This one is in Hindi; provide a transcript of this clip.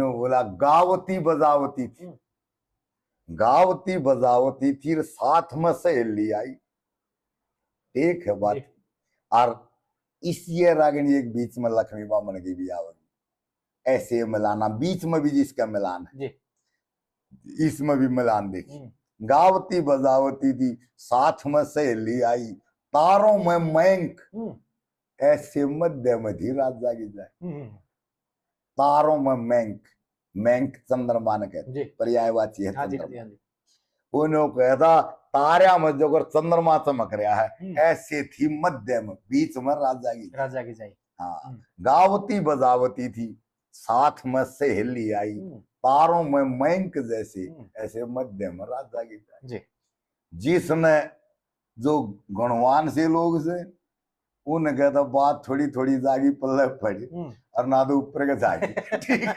नो बोला गावती बजावती थी, गावती बजावती थी और साथ में सहेली आई। एक है बात। और इस ये रागिनी एक बीच में लक्ष्मी बामन की भी आवेगी, ऐसे मिलाना बीच में भी जिसका मिलान है इसमें भी मिलान देखिए। गावती बजावती थी साथ में सहेली आई, तारों में मयंक ऐसे मध्य में ही रात जागी जाए। तारों में मैंक, मैंक चंद्रमा ने कहते पर्यायवाची है चंद्रमा। उन्होंने कहता तारा में जो अगर चंद्रमा चमक रहा है ऐसे थी मध्य में, बीच में रात जागी जाए। हाँ, गावती बजावती थी साथ में सहेली आई, तारों में मयंक जैसे ऐसे मध्य में रात जागी जाए। जिसने जो गुणवान से लोग से उन्हें कहता बात थोड़ी थोड़ी जागी पल्ले पड़ी और ना तो ऊपर के जागी। ठीक।